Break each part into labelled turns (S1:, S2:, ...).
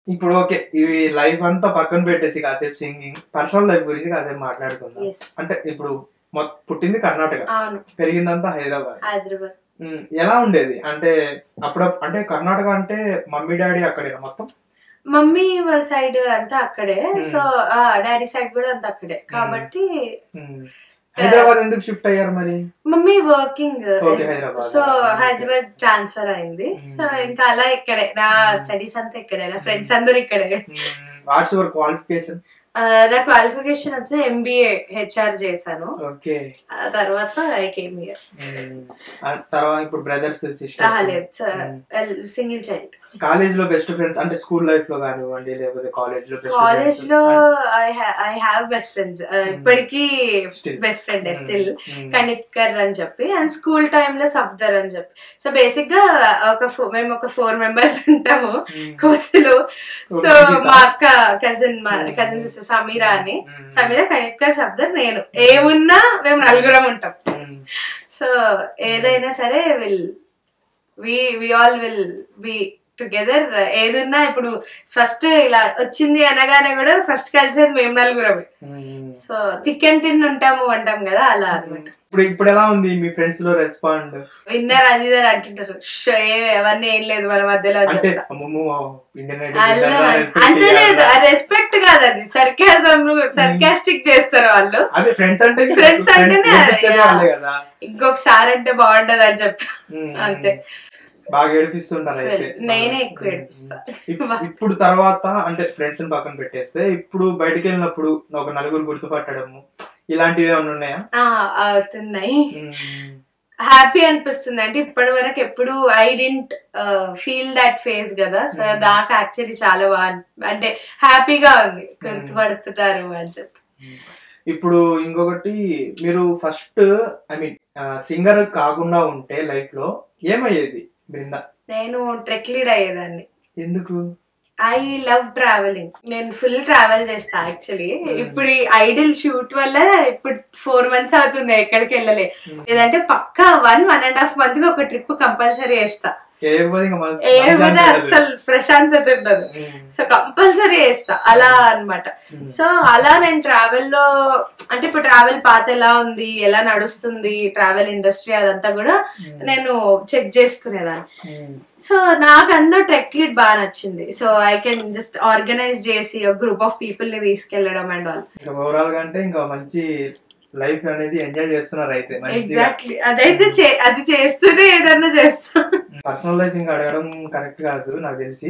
S1: ఇప్పుడు ఓకే, ఇవి లైఫ్ అంతా పక్కన పెట్టేసి కాసేపు సింగింగ్, పర్సనల్ లైఫ్ గురించి కాసేపు మాట్లాడుకుందాం. అంటే ఇప్పుడు పుట్టింది కర్ణాటక, పెరిగిందంతా హైదరాబాద్. ఎలా ఉండేది అంటే అప్పుడు? అంటే కర్ణాటక అంటే మమ్మీ డాడీ అక్కడేనా మొత్తం?
S2: మమ్మీ వాళ్ళ సైడ్ అంతా అక్కడే, సో డాడీ సైడ్ కూడా అంతా అక్కడే కాబట్టి.
S1: హైదరాబాద్ ఎందుకు షిఫ్ట్ అయ్యారు మరి?
S2: Mummy working, so Hyderabad transfer అయింది. సో ఇంకా అలా ఇక్కడే నా స్టడీస్ అంతా ఇక్కడే, నా ఫ్రెండ్స్ అందరు ఇక్కడే.
S1: What's your qualification?
S2: నా క్వాలిఫికేషన్ వచ్చి MBA HR చేశాను. తర్వాత ఐ కేమ్ హియర్.
S1: తర్వాత ఇప్పుడు బ్రదర్స్ సిస్టర్స్?
S2: లేదు, సింగిల్ చైల్డ్.
S1: కాలేజ్ లో బెస్ట్ ఫ్రెండ్స్ అంటే స్కూల్ లైఫ్ లో కానివ్వండి లేకపోతే కాలేజ్ లో?
S2: కాలేజ్ లో ఐ హావ్ బెస్ట్ ఫ్రెండ్స్, ఇప్పటికీ బెస్ట్ ఫ్రెండ్ స్టిల్ కనిక్కర్ అని చెప్పి, అండ్ స్కూల్ టైమ్ లో సఫ్దర్ అని చెప్పి. సో బేసిక్ గా మేము ఒక 4 members ఉంటాము కోతులు. సో మా అక్క కజిన్ సిస్టర్ సమీరా అని, సమీరా, కనిక్కర్, సఫ్దర్, నేను. ఏమున్నా మేము 4 ఉంటాం. సో ఏదైనా సరే we all will be together. ఏదున్నా ఇప్పుడు ఫస్ట్ ఇలా వచ్చింది అనగానే కూడా ఫస్ట్ కలిసేది మేము 4. సో థిక్ అండ్ థిన్ ఉంటాము అంటాం కదా, అలా అనమాట.
S1: ఇప్పుడు ఎలా ఉంది మీ ఫ్రెండ్స్ లో రెస్పాండ్?
S2: విన్నర్ అది ఇది అంటుంటారు, అవన్నీ ఏం లేదు మన మధ్యలో. అంతే లేదు, రెస్పెక్ట్ కాదు, అది సర్కాస్టిక్ చేస్తారు వాళ్ళు. ఫ్రెండ్స్ అంటేనే ఇంకొకసారి అంటే బాగుంటది అని చెప్తా, అంతే.
S1: బాగా ఏడిపిస్తుంటారు అయితే?
S2: నేనే ఎక్కువ ఏడిపిస్తా.
S1: ఇప్పుడు తర్వాత అంటే ఫ్రెండ్స్ ని పక్కన పెట్టేస్తే ఇప్పుడు బయటకు వెళ్ళినప్పుడు ఒక 4 గుర్తుపట్టడము ఇలాంటివి ఏమైనా ఉన్నాయా?
S2: అవుతున్నాయి. హ్యాపీ అనిపిస్తుంది. అంటే ఇప్పటి వరకు ఎప్పుడు I didn't feel that phase కదా, సో నాకు యాక్చువల్లీ చాలా బాగా అంటే హ్యాపీగా ఉంది, గుర్తుపడుతున్నారు అని చెప్పి.
S1: ఇప్పుడు ఇంకొకటి, మీరు ఫస్ట్ ఐ మీన్ సింగర్ కాకుండా ఉంటే లైఫ్ లో ఏమయ్యేది బృందా?
S2: నేను ట్రెక్ లీడ్ అయ్యేదాన్ని.
S1: ఎందుకు?
S2: I love travelling. నేను ఫుల్ ట్రావెల్ చేస్తా యాక్చువల్లీ. ఇప్పుడు ఈ ఐడిల్ షూట్ వల్ల ఇప్పుడు 4 months అవుతుంది ఎక్కడికి వెళ్ళలే. లేదంటే పక్కా 1.5 month కి ఒక ట్రిప్ కంపల్సరీ వేస్తా. ఏమైనా అసలు ప్రశాంతత ఉండదు, సో కంపల్సరీ వేస్తా అలా అనమాట. సో అలా నేను ట్రావెల్ లో అంటే ఇప్పుడు ట్రావెల్ పాత్ ఎలా ఉంది, ఎలా నడుస్తుంది ట్రావెల్ ఇండస్ట్రీ, అదంతా కూడా నేను చెక్ చేసుకునేదాన్ని. సో నాకు అందులో ట్రెక్ లీడ్ బాగా నచ్చింది. So I can just organise చేసి గ్రూప్ ఆఫ్ పీపుల్ ని తీసుకెళ్లడం అండ్ ఆల్.
S1: ఓవరాల్ గా అంటే ఇంకా మంచి లైఫ్ అనేది ఎంజాయ్ చేస్తున్నారు అయితే.
S2: ఎగ్జాక్ట్లీ, అదైతే అది చేస్తూనే ఏదన్నా చేస్తా.
S1: పర్సనల్ లైఫ్ ఇంకా అడగడం కరెక్ట్ కాదు నాకు తెలిసి,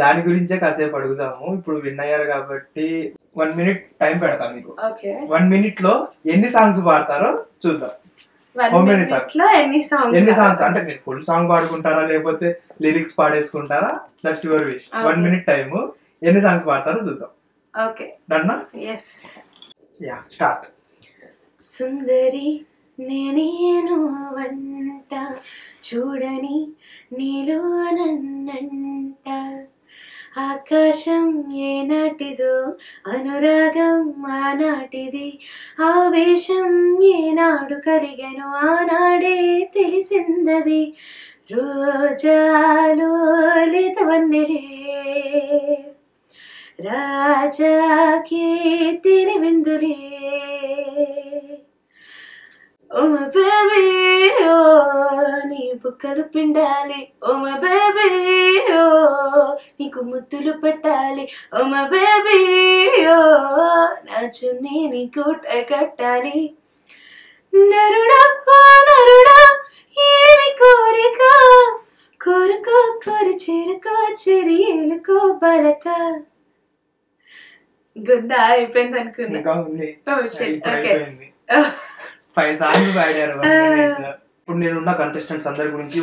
S1: దాని గురించే కాసేపు అడుగుదాము. ఇప్పుడు విన్ అయ్యారు కాబట్టి 1 minute టైం పెడతాం మీకు. 1 minute లో ఎన్ని సాంగ్స్ పాడతారో చూద్దాం. ఎన్ని సాంగ్స్ అంటే మీరు ఫుల్ సాంగ్ పాడుకుంటారా లేకపోతే లిరిక్స్ పాడేసుకుంటారా, that's your wish. 1 minute time, ఎన్ని సాంగ్స్ పాడతారో చూద్దాం.
S2: ఓకే,
S1: డన్నా?
S2: ఎస్.
S1: Ya, start.
S2: సుందరి నేను వంట చూడని నీలో నన్నంట, ఆకాశం ఏనాటిదో అనురాగం ఆనాటిది, ఆవేశం ఏనాడు కలిగెను ఆనాడే తెలిసిందది, రోజాలో లేతవన్నెలే రాజాకే తిరివిందులే, ఓ మై బేబీ ఓ నీ బుక్కలు పిండాలి, ఓ మై బేబీ ఓ నీకు ముద్దులు పెట్టాలి, ఓ మై బేబీ ఓ నా చున్నీ నీకు కట్టాలి, నరుడా ఓ నరుడా ఏమి కోరిక, కోరుకో కోరి చేరుకో చెరి ఏలుకో బలక. గుండా అయిపోయింది అనుకున్నా.
S1: 5 songs పాడారు. ఇప్పుడు నేనున్న కంటెస్టెంట్స్ అందరి గురించి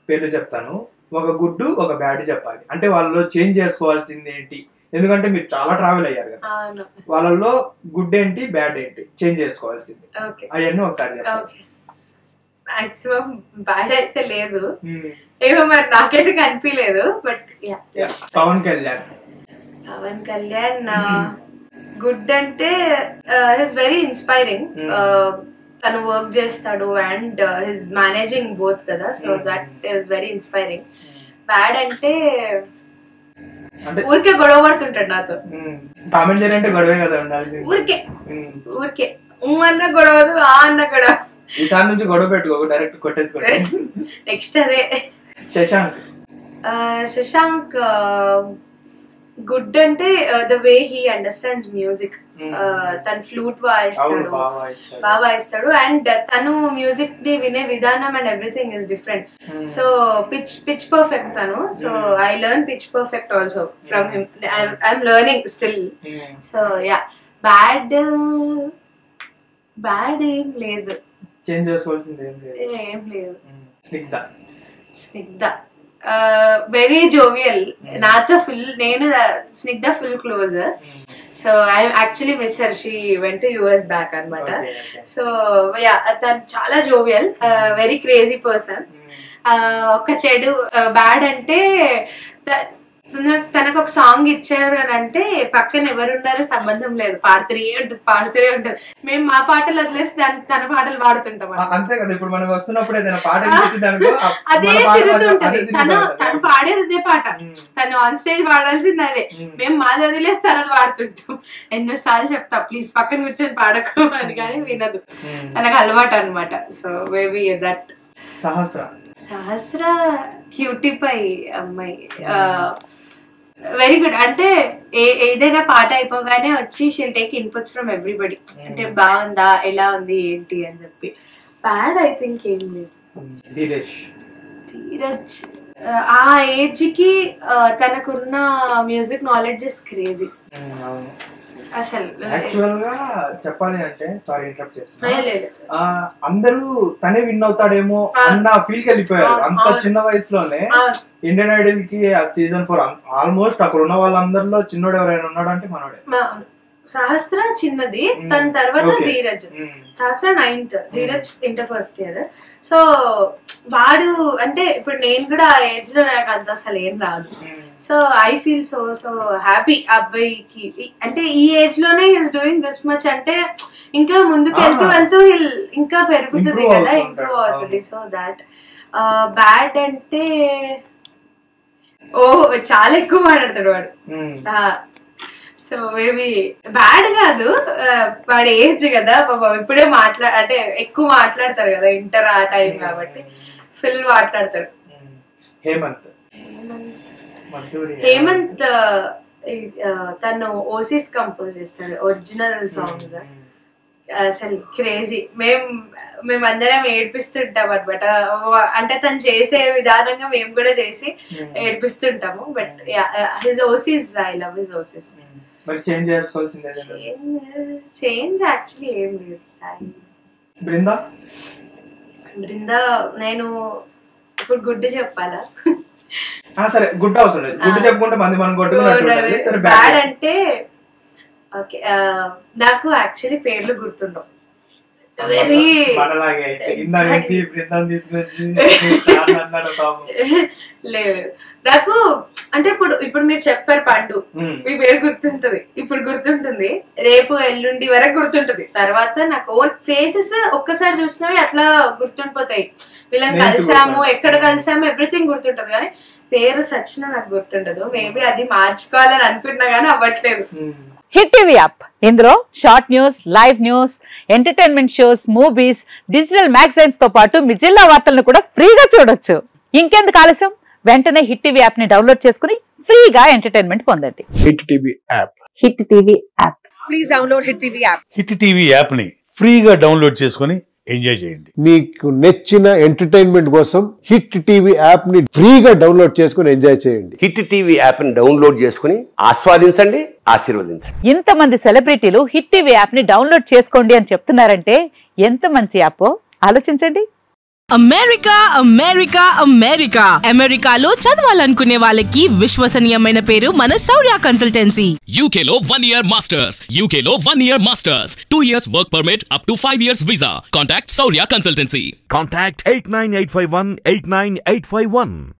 S1: పేర్లు చెప్తాను. ఒక గుడ్ ఒక బ్యాడ్ చెప్పాలి. అంటే వాళ్ళలో చేంజ్ చేసుకోవాల్సింది ఏంటి, ఎందుకంటే మీరు చాలా ట్రావెల్ అయ్యారు కదా, వాళ్ళలో గుడ్ ఏంటి బ్యాడ్ ఏంటి చేంజ్ చేసుకోవాల్సింది అవన్నీ ఒకసారి చెప్పండి.
S2: మాక్సిమం బ్యాడ్ అయితే లేదు, ఏమో మరి నాకైతే కనిపించలేదు. బట్
S1: పవన్ కళ్యాణ్
S2: గుడ్ అంటే హిస్ వెరీ ఇన్స్పైరింగ్. తను వర్క్ చేస్తాడు అండ్ హిస్ మేనేజింగ్ బోత్ కదా, so that is very inspiring. Bad అంటే
S1: అంటే
S2: ఊరికే గొడవ పడుతుంటాడు నాతో.
S1: టామ్ అండ్ జెర్రీ అంటే గొడవే కదా ఉండాలి.
S2: ఊరికే ఊరికే అన్న గొడవదు, ఆ అన్న గొడవ.
S1: ఈసారి నుంచి గొడవ పెట్టుకో, డైరెక్ట్ కొట్టేసుకోండి.
S2: నెక్స్ట్ అదే. శశాంక్ గుడ్ అంటే the way he understands music. తను ఫ్లూట్ వాయిస్తాడు, బాగా వాయిస్తాడు. అండ్ తను మ్యూజిక్ ని వినే విధానం and everything is different. So pitch perfect తను. So I learn pitch perfect also from him. I'm learning still. So ya, bad ఏం లేదు,
S1: చేంజ్ చేసుకోవాల్సింది
S2: ఏం లేదు.
S1: Snigdha
S2: very jovial. నాతో ఫుల్, నేను Snigdha full close. So I actually miss her. She went to US back అనమాట. So yeah, తను చాలా జోవియల్, వెరీ క్రేజీ పర్సన్. ఒక చెడు బ్యాడ్ అంటే తనకు ఒక సాంగ్ ఇచ్చారు అని అంటే పక్కన ఎవరున్నారో సంబంధం లేదు, పాడుతూనే ఉంటుంది. మేము మా పాటలు వదిలేసి తన పాటలు పాడుతుంటాం.
S1: అంతే కదా. ఇప్పుడు మనం వస్తున్నప్పుడు
S2: అదే తిరుగుతుంటది. తను పాడేది అదే పాట, తను ఆన్ స్టేజ్ పాడాల్సింది అదే. మేము మాది వదిలేసి తనది పాడుతుంటాం. ఎన్నోసార్లు చెప్తా ప్లీజ్ పక్కన కూర్చొని పాడకు అని, కానీ వినదు. తనకు అలవాటు అనమాట. So maybe that. Sahasra cutie pie అమ్మాయి, వెరీ గుడ్. అంటే ఏదైనా పాట అయిపోగానే వచ్చి she'll take inputs from everybody. అంటే బాగుందా, ఎలా ఉంది, ఏంటి అని చెప్పి. బ్యాడ్ ఐ థింక్ ఏం లేదు. ధీరజ్ ఆ ఏజ్ కి తనకున్న మ్యూజిక్ నాలెడ్జ్ ఇస్ క్రేజీ అసలు.
S1: యాక్చువల్ గా చెప్పాలి అంటే, సారీ ఇంటరప్ట్ చేస్తున్నా, అందరూ తనే విన్ అవుతాడేమో అన్న ఫీల్ కి వెళ్ళిపోయారు. అంత చిన్న వయసులోనే ఇండియన్ ఐడల్ కి సీజన్ 4 ఆల్మోస్ట్ అక్కడ ఉన్న వాళ్ళందరిలో చిన్నోడు ఎవరైనా ఉన్నాడు అంటే మనోడే.
S2: సహస్ర చిన్నది, తన తర్వాత ధీరజ్. సహస్ర 9th, Dheeraj inter first year. So వాడు అంటే ఇప్పుడు నేను కూడా ఆ ఏజ్ లో నాకు అంత అసలు ఏం రాదు. So I feel so happy అబ్బాయికి. అంటే ఈ ఏజ్ లోనే ఈస్ డూయింగ్ దిస్ మచ్ అంటే ఇంకా ముందుకు వెళ్తూ ఇంకా పెరుగుతుంది కదా, ఇంప్రూవ్ అవుతుంది. So that. బ్యాడ్ అంటే చాలా ఎక్కువ మాట్లాడతాడు వాడు. సో మేబీ బ్యాడ్ కాదు, వాడి ఏజ్ కదా పాపం, ఇప్పుడే అంటే ఎక్కువ మాట్లాడతారు కదా ఇంటర్ ఆ టైం కాబట్టి ఫుల్ మాట్లాడతాడు. హేమంత్ తను ఓసిస్ కంపోజ్ చేస్తాడు, ఒరిజినల్ సాంగ్స్. అసలు క్రేజీ. మేమందరం ఏడిపిస్తుంటాం అనమాట. అంటే తను చేసే విధానంగా మేము కూడా చేసి ఏడిపిస్తుంటాము. But his oasis, I love his oasis.
S1: Change చేసుకోవాల్సిందే.
S2: చేంజ్ యాక్చువల్లీ ఏం లేదు. బృందా నేను ఇప్పుడు గుడ్ చెప్పాలా?
S1: సరే, గుడ్ అవసరం లేదు. గుడ్ చెప్పుకుంటే మంది మనం కొట్టుకున్నట్టు.
S2: బ్యాడ్ అంటే ఓకే, నాకు యాక్చువల్లీ పేర్లు గుర్తుండవు. లేదు నాకు. అంటే ఇప్పుడు మీరు చెప్పారు పండు, మీ పేరు గుర్తుంటది, ఇప్పుడు గుర్తుంటుంది, రేపు ఎల్లుండి వరకు గుర్తుంటది. తర్వాత నాకు ఓన్ ఫేసెస్ ఒక్కసారి చూసినవి అట్లా గుర్తుండిపోతాయి. వీళ్ళని కలిసాము, ఎక్కడ కలిసాము, ఎవ్రీథింగ్ గుర్తుంటది. కానీ పేరు సచిన నాకు గుర్తుండదు. మేబీ అది మార్చుకోవాలని అనుకుంటున్నా కానీ అవ్వట్లేదు.
S3: హిట్ టీవీ యాప్, ఇందులో short news, live news, entertainment shows, movies, digital magazines తో పాటు మీ జిల్లా వార్తలను కూడా ఫ్రీగా చూడొచ్చు. ఇంకెందుకు ఆలస్యం, వెంటనే హిట్ టీవీ యాప్ ని డౌన్లోడ్ చేసుకుని ఫ్రీగా ఎంటర్టైన్మెంట్ పొందండి.
S4: Hit TV app.
S3: Hit TV app. Please download hit TV app.
S4: Hit TV app ని ఫ్రీగా డౌన్లోడ్ చేసుకుని ఎంజాయ్ చేయండి.
S5: మీకు నచ్చిన ఎంటర్టైన్మెంట్ కోసం హిట్ టీవీ యాప్ ని ఫ్రీగా డౌన్లోడ్ చేసుకుని ఎంజాయ్ చేయండి.
S6: హిట్ టీవీ యాప్ ని డౌన్లోడ్ చేసుకుని ఆస్వాదించండి, ఆశీర్వదించండి.
S3: ఇంతమంది సెలబ్రిటీలు హిట్ టీవీ యాప్ ని డౌన్లోడ్ చేసుకోండి అని చెప్తున్నారంటే ఎంత మంచి యాప్ ఆలోచించండి.
S7: అమెరికా అమెరికా అమెరికా అమెరికాలో చదవాలనుకునే వాళ్ళకి విశ్వసనీయమైన పేరు మన శౌర్య కన్సల్టెన్సీ.
S8: UK లో 1 year masters, UK లో 1 year masters, 2 years work permit up to 5 years visa. Contact Shaurya Consultancy.
S9: Contact 89851 89851.